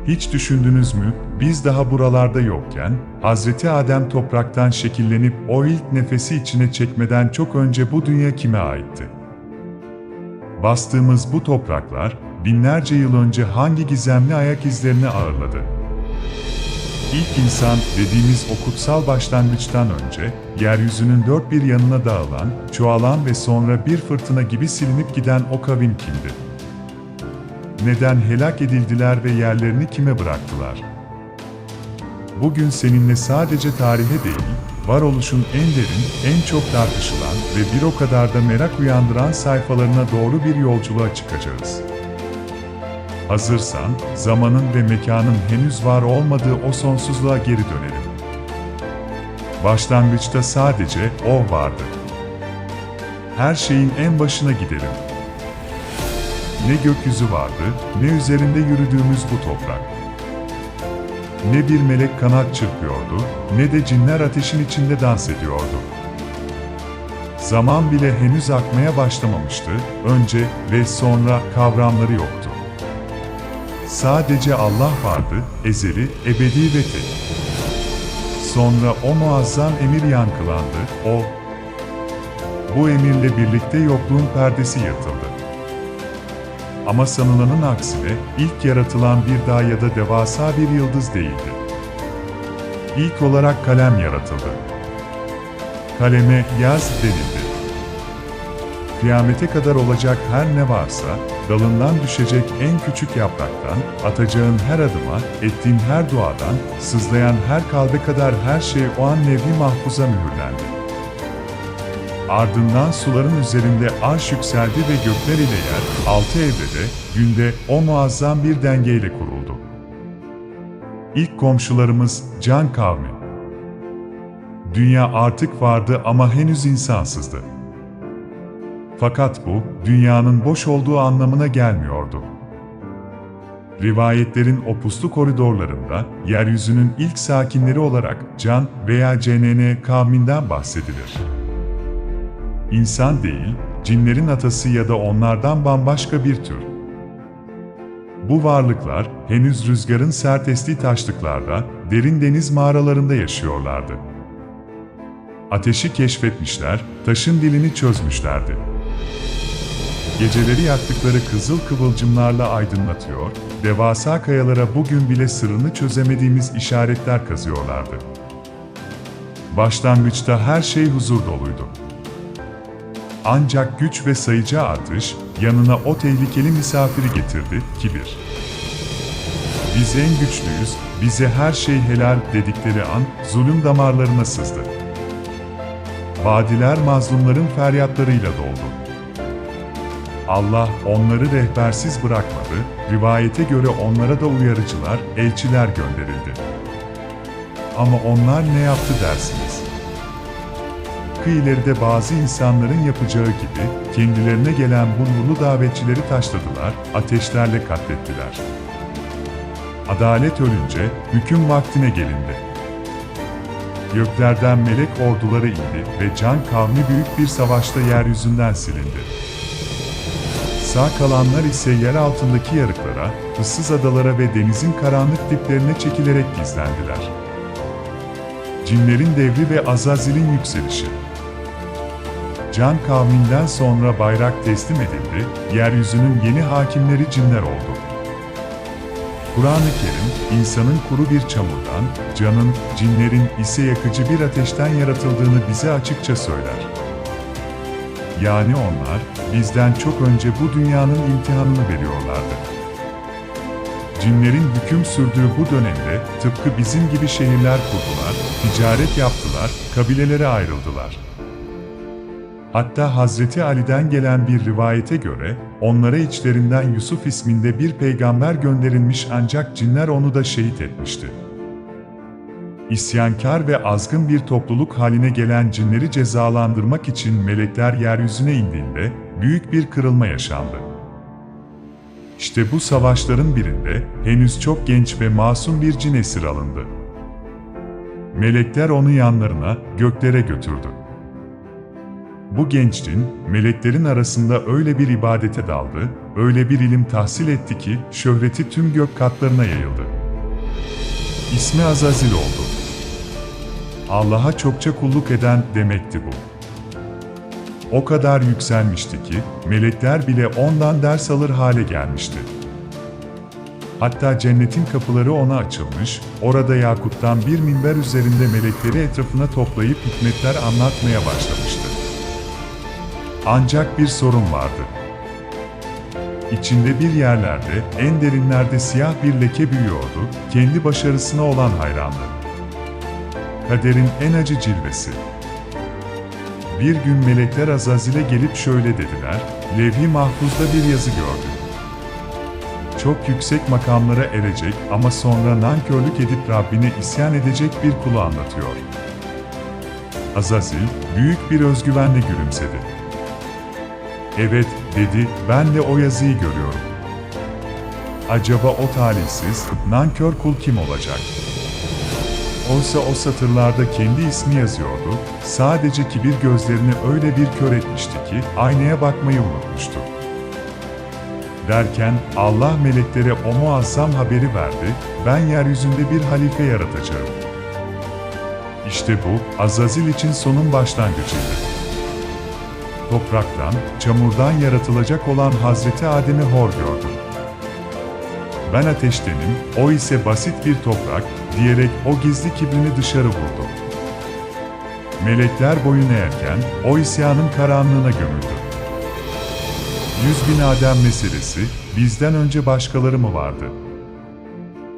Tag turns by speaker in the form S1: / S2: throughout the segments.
S1: Hiç düşündünüz mü, biz daha buralarda yokken, Hazreti Adem topraktan şekillenip o ilk nefesi içine çekmeden çok önce bu dünya kime aitti? Bastığımız bu topraklar, binlerce yıl önce hangi gizemli ayak izlerini ağırladı? İlk insan dediğimiz o kutsal başlangıçtan önce, yeryüzünün dört bir yanına dağılan, çoğalan ve sonra bir fırtına gibi silinip giden o kavim kimdi? Neden helak edildiler ve yerlerini kime bıraktılar? Bugün seninle sadece tarihe değil, varoluşun en derin, en çok tartışılan ve bir o kadar da merak uyandıran sayfalarına doğru bir yolculuğa çıkacağız. Hazırsan, zamanın ve mekanın henüz var olmadığı o sonsuzluğa geri dönelim. Başlangıçta sadece o vardı. Her şeyin en başına gidelim. Ne gökyüzü vardı, ne üzerinde yürüdüğümüz bu toprak. Ne bir melek kanat çırpıyordu, ne de cinler ateşin içinde dans ediyordu. Zaman bile henüz akmaya başlamamıştı, önce ve sonra kavramları yoktu. Sadece Allah vardı, ezeli, ebedi ve tek. Sonra o muazzam emir yankılandı, bu emirle birlikte yokluğun perdesi yırtıldı. Ama sanılanın aksine, ilk yaratılan bir dağ ya da devasa bir yıldız değildi. İlk olarak kalem yaratıldı. Kaleme yaz denildi. Kıyamete kadar olacak her ne varsa, dalından düşecek en küçük yapraktan, atacağın her adıma, ettiğin her duadan, sızlayan her kalbe kadar her şey o an levh-i mahfuza mühürlendi. Ardından suların üzerinde arş yükseldi ve gökler ile yer, altı evrede, günde o muazzam bir dengeyle kuruldu. İlk komşularımız, can kavmi. Dünya artık vardı ama henüz insansızdı. Fakat bu, dünyanın boş olduğu anlamına gelmiyordu. Rivayetlerin o puslu koridorlarında, yeryüzünün ilk sakinleri olarak Can veya CNN kavminden bahsedilir. İnsan değil, cinlerin atası ya da onlardan bambaşka bir tür. Bu varlıklar, henüz rüzgarın sert estiği taşlıklarda, derin deniz mağaralarında yaşıyorlardı. Ateşi keşfetmişler, taşın dilini çözmüşlerdi. Geceleri yaktıkları kızıl kıvılcımlarla aydınlatıyor, devasa kayalara bugün bile sırrını çözemediğimiz işaretler kazıyorlardı. Başlangıçta her şey huzur doluydu. Ancak güç ve sayıcı artış, yanına o tehlikeli misafiri getirdi, kibir. Biz en güçlüyüz, bize her şey helal dedikleri an, zulüm damarlarına sızdı. Vadiler mazlumların feryatlarıyla doldu. Allah onları rehbersiz bırakmadı, rivayete göre onlara da uyarıcılar, elçiler gönderildi. Ama onlar ne yaptı dersiniz? İleride bazı insanların yapacağı gibi, kendilerine gelen bu nurlu davetçileri taşladılar, ateşlerle katlettiler. Adalet ölünce, hüküm vaktine gelindi. Göklerden melek orduları indi ve Can kavmi büyük bir savaşta yeryüzünden silindi. Sağ kalanlar ise yer altındaki yarıklara, ıssız adalara ve denizin karanlık diplerine çekilerek gizlendiler. Cinlerin devri ve Azazil'in yükselişi. Can kavminden sonra bayrak teslim edildi, yeryüzünün yeni hakimleri cinler oldu. Kur'an-ı Kerim, insanın kuru bir çamurdan, canın, cinlerin ise yakıcı bir ateşten yaratıldığını bize açıkça söyler. Yani onlar, bizden çok önce bu dünyanın imtihanını veriyorlardı. Cinlerin hüküm sürdüğü bu dönemde, tıpkı bizim gibi şehirler kurdular, ticaret yaptılar, kabilelere ayrıldılar. Hatta Hazreti Ali'den gelen bir rivayete göre, onlara içlerinden Yusuf isminde bir peygamber gönderilmiş ancak cinler onu da şehit etmişti. İsyankar ve azgın bir topluluk haline gelen cinleri cezalandırmak için melekler yeryüzüne indiğinde, büyük bir kırılma yaşandı. İşte bu savaşların birinde, henüz çok genç ve masum bir cin esir alındı. Melekler onu yanlarına, göklere götürdü. Bu genç cin, meleklerin arasında öyle bir ibadete daldı, öyle bir ilim tahsil etti ki, şöhreti tüm gök katlarına yayıldı. İsmi Azazil oldu. Allah'a çokça kulluk eden demekti bu. O kadar yükselmişti ki, melekler bile ondan ders alır hale gelmişti. Hatta cennetin kapıları ona açılmış, orada yakuttan bir minber üzerinde melekleri etrafına toplayıp hikmetler anlatmaya başlamıştı. Ancak bir sorun vardı. İçinde bir yerlerde, en derinlerde siyah bir leke büyüyordu, kendi başarısına olan hayrandı. Kaderin en acı cilvesi. Bir gün melekler Azazil'e gelip şöyle dediler, Levh-i Mahfuz'da bir yazı gördüm. Çok yüksek makamlara erecek ama sonra nankörlük edip Rabbine isyan edecek bir kulu anlatıyor. Azazil, büyük bir özgüvenle gülümsedi. Evet, dedi, ben de o yazıyı görüyorum. Acaba o talihsiz, nankör kul kim olacak? Oysa o satırlarda kendi ismi yazıyordu, sadece kibir gözlerini öyle bir kör etmişti ki, aynaya bakmayı unutmuştu. Derken, Allah meleklere o muazzam haberi verdi, ben yeryüzünde bir halife yaratacağım. İşte bu, Azazil için sonun başlangıcıydı. Topraktan, çamurdan yaratılacak olan Hazreti Adem'i hor gördü. Ben ateştenim, o ise basit bir toprak, diyerek o gizli kibrini dışarı vurdu. Melekler boyun eğerken, o isyanın karanlığına gömüldü. 100.000 Adem meselesi, bizden önce başkaları mı vardı?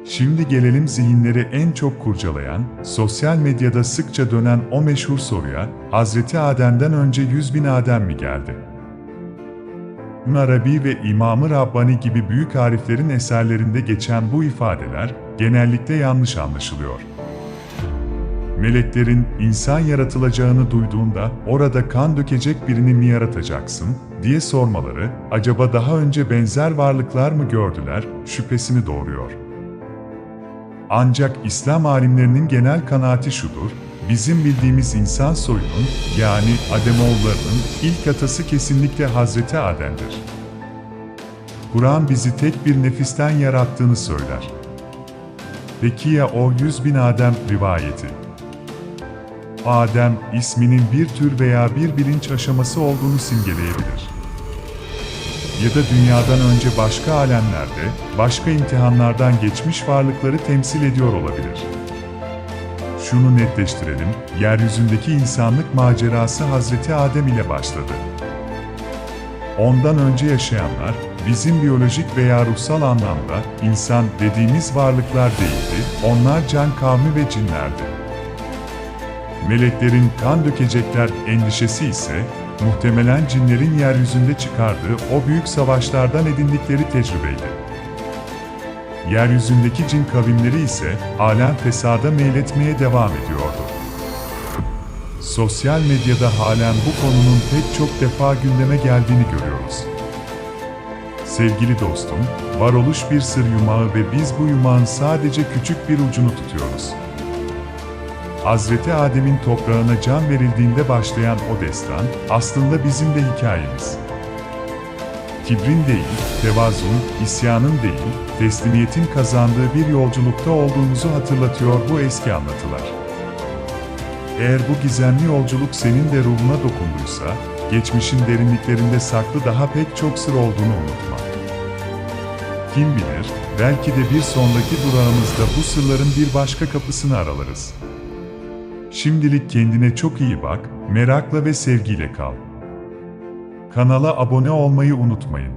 S1: Şimdi gelelim zihinleri en çok kurcalayan, sosyal medyada sıkça dönen o meşhur soruya, Hazreti Adem'den önce 100.000 Adem mi geldi? İbn Arabi ve İmam-ı Rabbani gibi büyük ariflerin eserlerinde geçen bu ifadeler, genellikle yanlış anlaşılıyor. Meleklerin insan yaratılacağını duyduğunda, orada kan dökecek birini mi yaratacaksın, diye sormaları, acaba daha önce benzer varlıklar mı gördüler, şüphesini doğuruyor. Ancak İslam alimlerinin genel kanaati şudur, bizim bildiğimiz insan soyunun, yani Ademoğullarının ilk atası kesinlikle Hazreti Adem'dir. Kur'an bizi tek bir nefisten yarattığını söyler. Peki ya o 100.000 Adem rivayeti? Adem, isminin bir tür veya bir bilinç aşaması olduğunu simgeleyebilir. Ya da dünyadan önce başka alemlerde, başka imtihanlardan geçmiş varlıkları temsil ediyor olabilir. Şunu netleştirelim, yeryüzündeki insanlık macerası Hazreti Adem ile başladı. Ondan önce yaşayanlar, bizim biyolojik veya ruhsal anlamda insan dediğimiz varlıklar değildi, onlar can kavmi ve cinlerdi. Meleklerin kan dökecekler endişesi ise, muhtemelen cinlerin yeryüzünde çıkardığı o büyük savaşlardan edindikleri tecrübeydi. Yeryüzündeki cin kavimleri ise alem fesada meyletmeye devam ediyordu. Sosyal medyada halen bu konunun pek çok defa gündeme geldiğini görüyoruz. Sevgili dostum, varoluş bir sır yumağı ve biz bu yumağın sadece küçük bir ucunu tutuyoruz. Hazreti Adem'in toprağına can verildiğinde başlayan o destan, aslında bizim de hikayemiz. Kibrin değil, tevazun, isyanın değil, teslimiyetin kazandığı bir yolculukta olduğumuzu hatırlatıyor bu eski anlatılar. Eğer bu gizemli yolculuk senin de ruhuna dokunduysa, geçmişin derinliklerinde saklı daha pek çok sır olduğunu unutma. Kim bilir, belki de bir sonraki durağımızda bu sırların bir başka kapısını aralarız. Şimdilik kendine çok iyi bak, merakla ve sevgiyle kal. Kanala abone olmayı unutmayın.